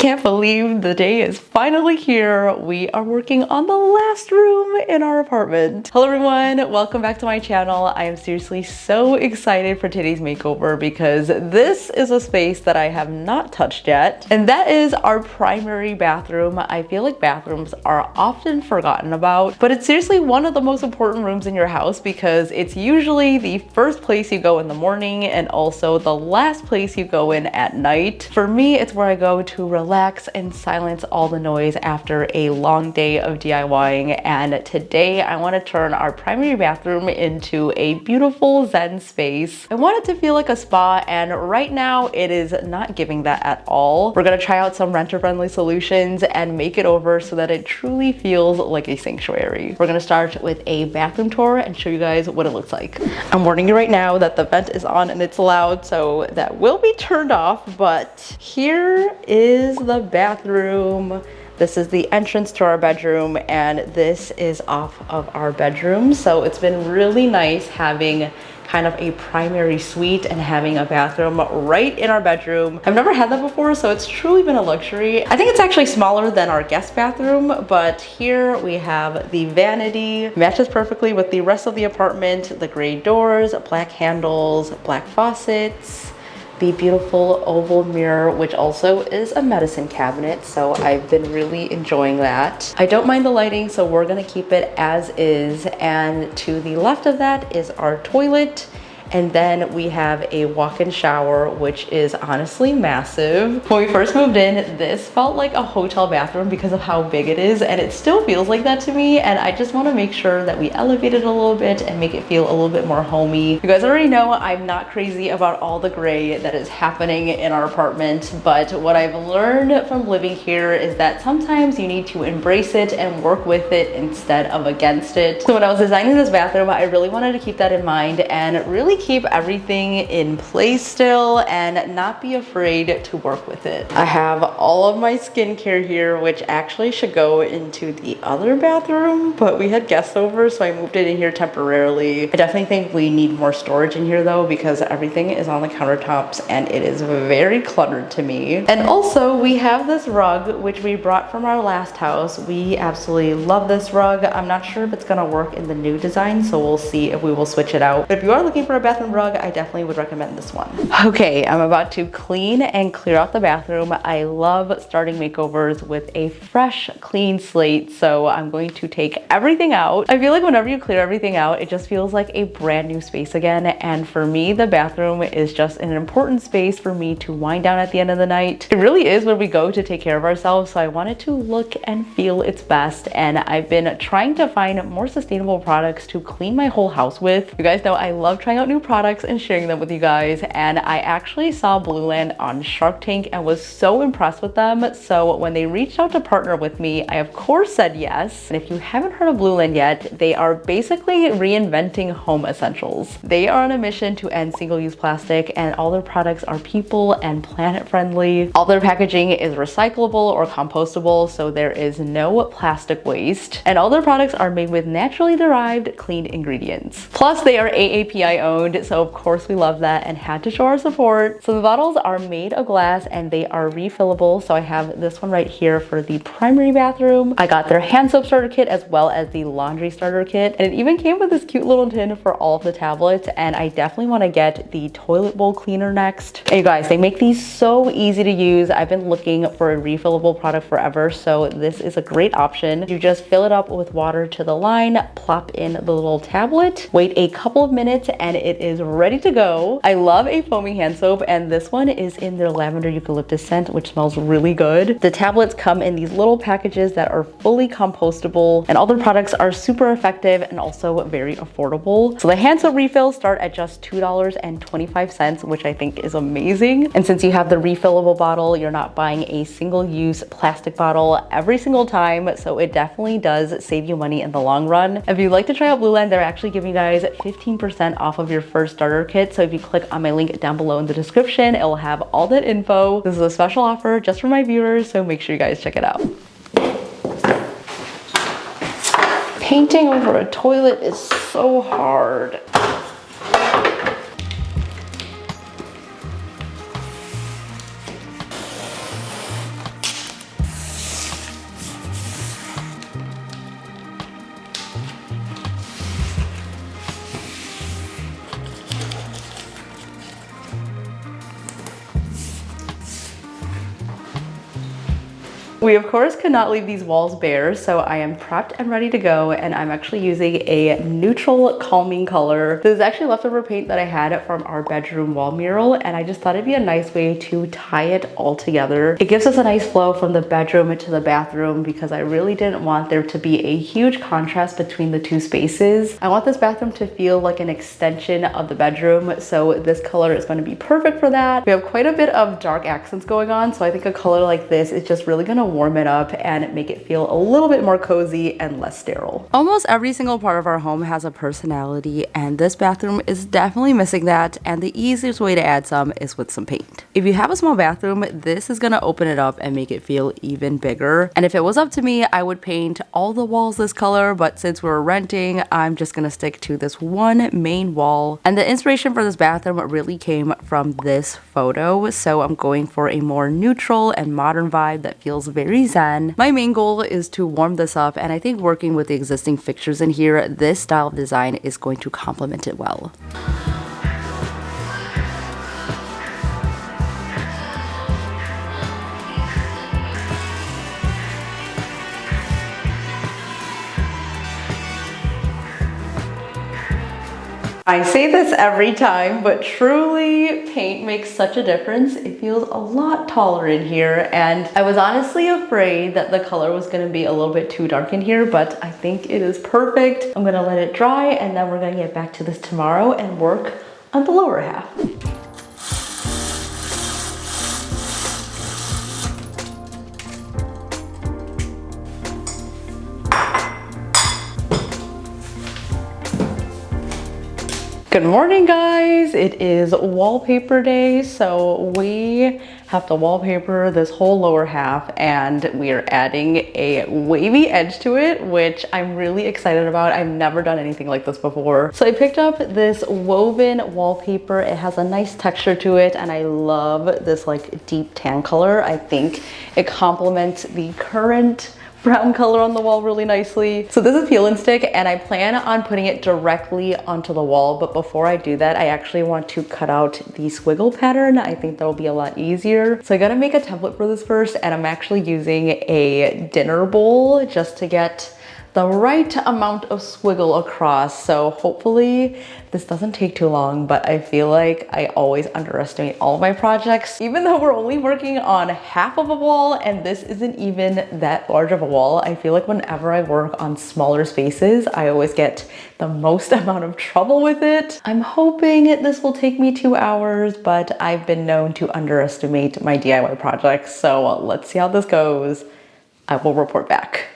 Can't believe the day is finally here. We are working on the last room in our apartment. Hello everyone, welcome back to my channel. I am seriously so excited for today's makeover because this is a space that I have not touched yet, and that is our primary bathroom. I feel like bathrooms are often forgotten about, but it's seriously one of the most important rooms in your house because it's usually the first place you go in the morning and also the last place you go in at night. For me, it's where I go to relax and silence all the noise after a long day of DIYing, and today I want to turn our primary bathroom into a beautiful zen space. I want it to feel like a spa, and right now it is not giving that at all. We're going to try out some renter-friendly solutions and make it over so that it truly feels like a sanctuary. We're going to start with a bathroom tour and show you guys what it looks like. I'm warning you right now that the vent is on and it's loud, so that will be turned off, but here is the bathroom. This is the entrance to our bedroom, and this is off of our bedroom. So it's been really nice having kind of a primary suite and having a bathroom right in our bedroom. I've never had that before, so it's truly been a luxury. I think it's actually smaller than our guest bathroom, but here we have the vanity. Matches perfectly with the rest of the apartment. The gray doors, black handles, black faucets, the beautiful oval mirror, which also is a medicine cabinet, so I've been really enjoying that. I don't mind the lighting, so we're gonna keep it as is. And to the left of that is our toilet. And then we have a walk-in shower, which is honestly massive. When we first moved in, this felt like a hotel bathroom because of how big it is, and it still feels like that to me. And I just want to make sure that we elevate it a little bit and make it feel a little bit more homey. You guys already know I'm not crazy about all the gray that is happening in our apartment, but what I've learned from living here is that sometimes you need to embrace it and work with it instead of against it. So when I was designing this bathroom, I really wanted to keep that in mind and really keep everything in place still and not be afraid to work with it. I have all of my skincare here, which actually should go into the other bathroom, but we had guests over, so I moved it in here temporarily. I definitely think we need more storage in here though, because everything is on the countertops and it is very cluttered to me. And also we have this rug, which we brought from our last house. We absolutely love this rug. I'm not sure if it's gonna work in the new design, so we'll see if we will switch it out. But if you are looking for a bathroom rug, I definitely would recommend this one. Okay, I'm about to clean and clear out the bathroom. I love starting makeovers with a fresh, clean slate, so I'm going to take everything out. I feel like whenever you clear everything out, it just feels like a brand new space again, and for me, the bathroom is just an important space for me to wind down at the end of the night. It really is where we go to take care of ourselves, so I want it to look and feel its best, and I've been trying to find more sustainable products to clean my whole house with. You guys know I love trying out new products and sharing them with you guys, and I actually saw Blueland on Shark Tank and was so impressed with them. So when they reached out to partner with me, I of course said yes. And if you haven't heard of Blueland yet, they are basically reinventing home essentials. They are on a mission to end single-use plastic, and all their products are people and planet friendly. All their packaging is recyclable or compostable, so there is no plastic waste, and all their products are made with naturally derived clean ingredients. Plus they are AAPI owned, so of course we love that and had to show our support. So the bottles are made of glass and they are refillable. So I have this one right here for the primary bathroom. I got their hand soap starter kit as well as the laundry starter kit, and it even came with this cute little tin for all of the tablets. And I definitely want to get the toilet bowl cleaner next. And you guys, they make these so easy to use. I've been looking for a refillable product forever, so this is a great option. You just fill it up with water to the line, plop in the little tablet, wait a couple of minutes, and it is ready to go. I love a foaming hand soap, and this one is in their lavender eucalyptus scent, which smells really good. The tablets come in these little packages that are fully compostable, and all their products are super effective and also very affordable. So the hand soap refills start at just $2.25, which I think is amazing. And since you have the refillable bottle, you're not buying a single-use plastic bottle every single time, so it definitely does save you money in the long run. If you'd like to try out Blueland, they're actually giving you guys 15% off of your first starter kit. So if you click on my link down below in the description, it will have all that info. This is a special offer just for my viewers, so make sure you guys check it out. Painting over a toilet is so hard. We of course could not leave these walls bare, so I am prepped and ready to go, and I'm actually using a neutral calming color. This is actually leftover paint that I had from our bedroom wall mural, and I just thought it'd be a nice way to tie it all together. It gives us a nice flow from the bedroom into the bathroom because I really didn't want there to be a huge contrast between the two spaces. I want this bathroom to feel like an extension of the bedroom, so this color is going to be perfect for that. We have quite a bit of dark accents going on, so I think a color like this is just really going to warm it up and make it feel a little bit more cozy and less sterile. Almost every single part of our home has a personality, and this bathroom is definitely missing that, and the easiest way to add some is with some paint. If you have a small bathroom, this is going to open it up and make it feel even bigger. And if it was up to me, I would paint all the walls this color, but since we're renting, I'm just going to stick to this one main wall. And the inspiration for this bathroom really came from this photo, so I'm going for a more neutral and modern vibe that feels very zen. My main goal is to warm this up, and I think working with the existing fixtures in here, this style of design is going to complement it well. I say this every time, but truly paint makes such a difference. It feels a lot taller in here, and I was honestly afraid that the color was going to be a little bit too dark in here, but I think it is perfect. I'm going to let it dry, and then we're going to get back to this tomorrow and work on the lower half. Good morning, guys. It is wallpaper day, so we have to wallpaper this whole lower half, and we are adding a wavy edge to it, which I'm really excited about. I've never done anything like this before. So I picked up this woven wallpaper. It has a nice texture to it, and I love this like deep tan color. I think it complements the current brown color on the wall really nicely. So this is peel and stick, and I plan on putting it directly onto the wall, but before I do that, I actually want to cut out the squiggle pattern. I think that will be a lot easier. So I gotta make a template for this first, and I'm actually using a dinner bowl just to get the right amount of squiggle across. So hopefully this doesn't take too long, but I feel like I always underestimate all of my projects, even though we're only working on half of a wall, and this isn't even that large of a wall. I feel like whenever I work on smaller spaces, I always get the most amount of trouble with it. I'm hoping this will take me 2 hours, but I've been known to underestimate my DIY projects. So let's see how this goes. I will report back.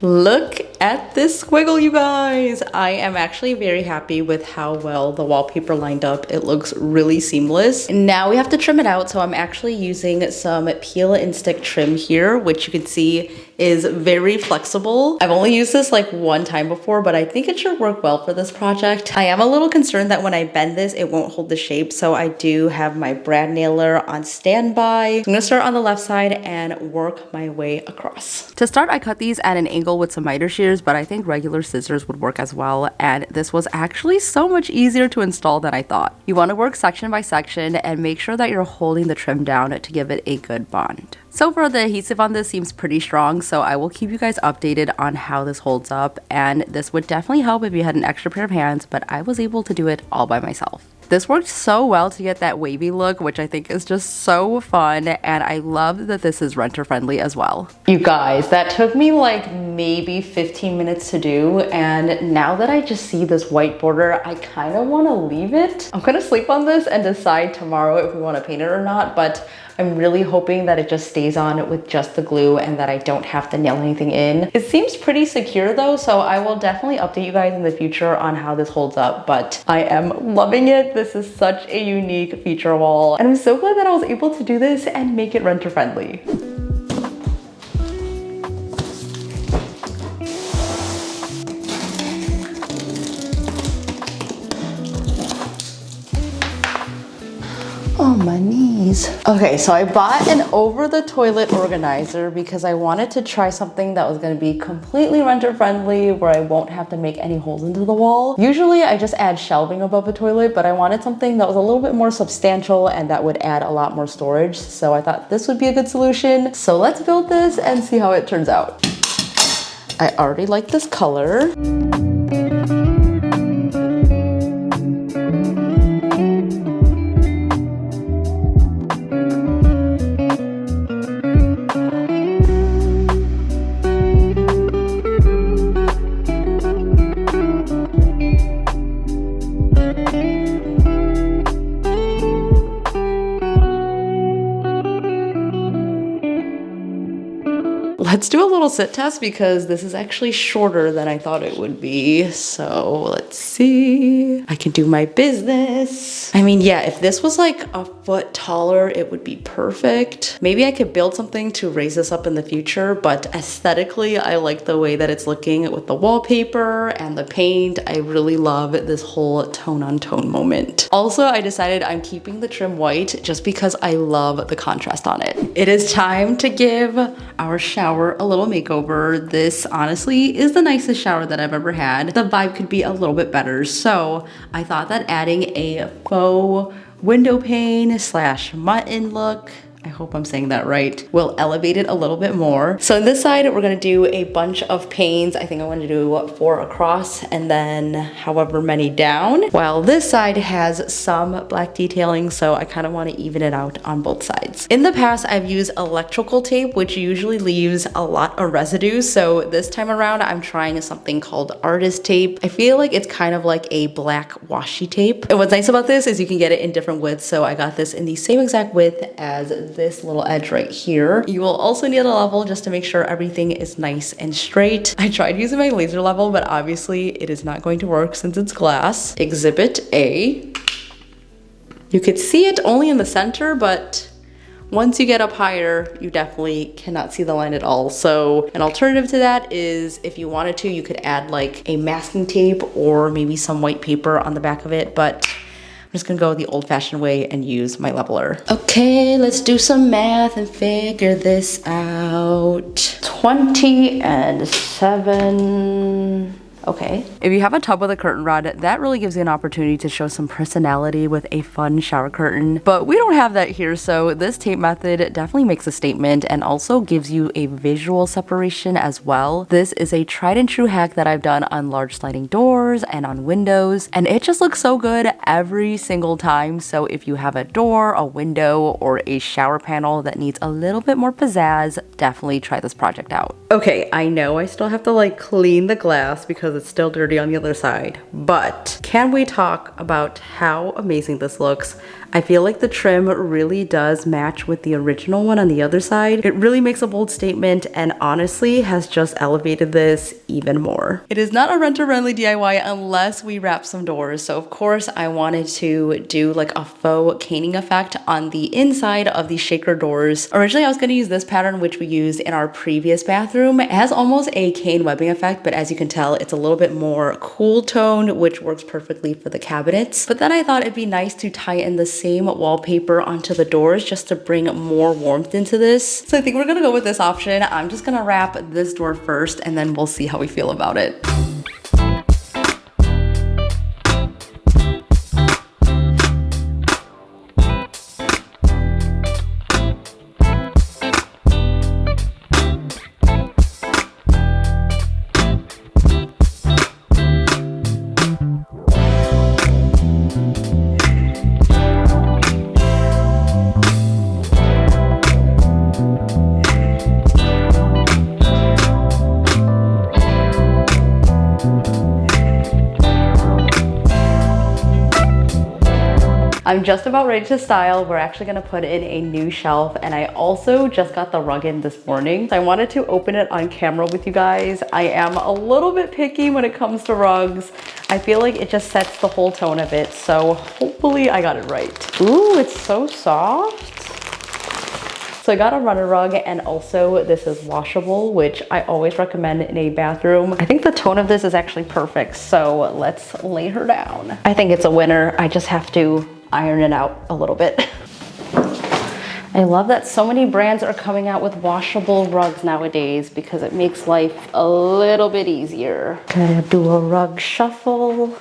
Look at this squiggle, you guys. I am actually very happy with how well the wallpaper lined up. It looks really seamless. Now we have to trim it out, so I'm actually using some peel and stick trim here, which you can see is very flexible. I've only used this like one time before, but I think it should work well for this project. I am a little concerned that when I bend this, it won't hold the shape, so I do have my brad nailer on standby. I'm gonna start on the left side and work my way across. To start, I cut these at an angle with some miter shears scissors, but I think regular scissors would work as well, and this was actually so much easier to install than I thought. You want to work section by section and make sure that you're holding the trim down to give it a good bond. So far, the adhesive on this seems pretty strong, so I will keep you guys updated on how this holds up, and this would definitely help if you had an extra pair of hands, but I was able to do it all by myself. This worked so well to get that wavy look, which I think is just so fun, and I love that this is renter friendly as well. You guys, that took me like maybe 15 minutes to do, and now that I just see this white border, I kind of want to leave it. I'm gonna sleep on this and decide tomorrow if we want to paint it or not, but I'm really hoping that it just stays on with just the glue and that I don't have to nail anything in. It seems pretty secure though, so I will definitely update you guys in the future on how this holds up, but I am loving it. This is such a unique feature wall, and I'm so glad that I was able to do this and make it renter friendly. Oh, my knees. Okay, so I bought an over the toilet organizer because I wanted to try something that was gonna be completely renter friendly where I won't have to make any holes into the wall. Usually I just add shelving above the toilet, but I wanted something that was a little bit more substantial and that would add a lot more storage. So I thought this would be a good solution. So let's build this and see how it turns out. I already like this color. Let's do a little sit test because this is actually shorter than I thought it would be. So let's see. I can do my business. I mean, yeah, if this was like a foot taller, it would be perfect. Maybe I could build something to raise this up in the future, but aesthetically, I like the way that it's looking with the wallpaper and the paint. I really love this whole tone on tone moment. Also, I decided I'm keeping the trim white just because I love the contrast on it. It is time to give our shower a little makeover. This honestly is the nicest shower that I've ever had. The vibe could be a little bit better. So I thought that adding a faux window pane slash mutton look, I hope I'm saying that right, will elevate it a little bit more. So on this side, we're gonna do a bunch of panes. I think I want to do 4 across and then however many down. While this side has some black detailing, so I kind of want to even it out on both sides. In the past, I've used electrical tape, which usually leaves a lot of residue. So this time around, I'm trying something called artist tape. I feel like it's kind of like a black washi tape. And what's nice about this is you can get it in different widths. So I got this in the same exact width as this little edge right here. You will also need a level just to make sure everything is nice and straight. I tried using my laser level, but obviously it is not going to work since it's glass. Exhibit A. You could see it only in the center, but once you get up higher, you definitely cannot see the line at all. So an alternative to that is if you wanted to, you could add like a masking tape or maybe some white paper on the back of it, but I'm just gonna go the old-fashioned way and use my leveler. Okay, let's do some math and figure this out. 20 and 7. Okay. If you have a tub with a curtain rod, that really gives you an opportunity to show some personality with a fun shower curtain. But we don't have that here, so this tape method definitely makes a statement and also gives you a visual separation as well. This is a tried and true hack that I've done on large sliding doors and on windows, and it just looks so good every single time. So if you have a door, a window, or a shower panel that needs a little bit more pizzazz, definitely try this project out. Okay, I know I still have to like clean the glass because it's still dirty on the other side, but can we talk about how amazing this looks? I feel like the trim really does match with the original one on the other side. It really makes a bold statement and honestly has just elevated this even more. It is not a renter-friendly DIY unless we wrap some doors. So of course I wanted to do like a faux caning effect on the inside of the shaker doors. Originally I was gonna use this pattern which we used in our previous bathroom. It has almost a cane webbing effect, but as you can tell, it's a little bit more cool toned, which works perfectly for the cabinets. But then I thought it'd be nice to tie in the same wallpaper onto the doors just to bring more warmth into this. So I think we're gonna go with this option. I'm just gonna wrap this door first and then we'll see how we feel about it. I'm just about ready to style. We're actually gonna put in a new shelf, and I also just got the rug in this morning. So I wanted to open it on camera with you guys. I am a little bit picky when it comes to rugs. I feel like it just sets the whole tone of it, so hopefully I got it right. Ooh, it's so soft. So I got a runner rug, and also this is washable, which I always recommend in a bathroom. I think the tone of this is actually perfect, so let's lay her down. I think it's a winner. I just have to iron it out a little bit. I love that so many brands are coming out with washable rugs nowadays because it makes life a little bit easier. Gonna do a rug shuffle.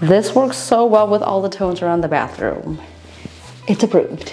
This works so well with all the tones around the bathroom. It's approved.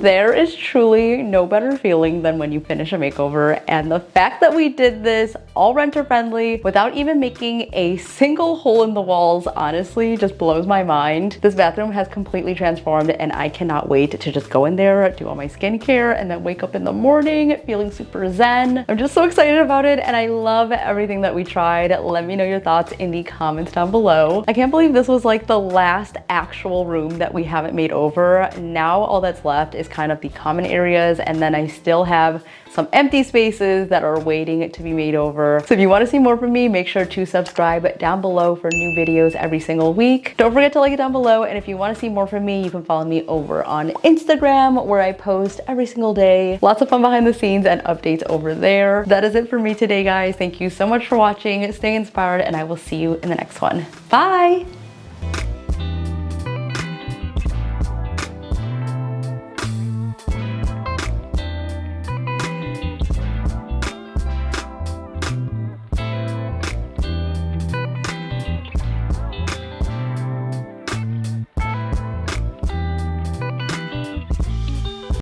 There is truly no better feeling than when you finish a makeover, and the fact that we did this all renter friendly without even making a single hole in the walls honestly just blows my mind. This bathroom has completely transformed, and I cannot wait to just go in there, do all my skincare, and then wake up in the morning feeling super zen. I'm just so excited about it, and I love everything that we tried. Let me know your thoughts in the comments down below. I can't believe this was like the last actual room that we haven't made over. Now all that's left is kind of the common areas, and then I still have some empty spaces that are waiting to be made over. So if you want to see more from me, make sure to subscribe down below for new videos every single week. Don't forget to like it down below, and if you want to see more from me, you can follow me over on Instagram, where I post every single day. Lots of fun behind the scenes and updates over there. That is it for me today, guys. Thank you so much for watching. Stay inspired, and I will see you in the next one. Bye!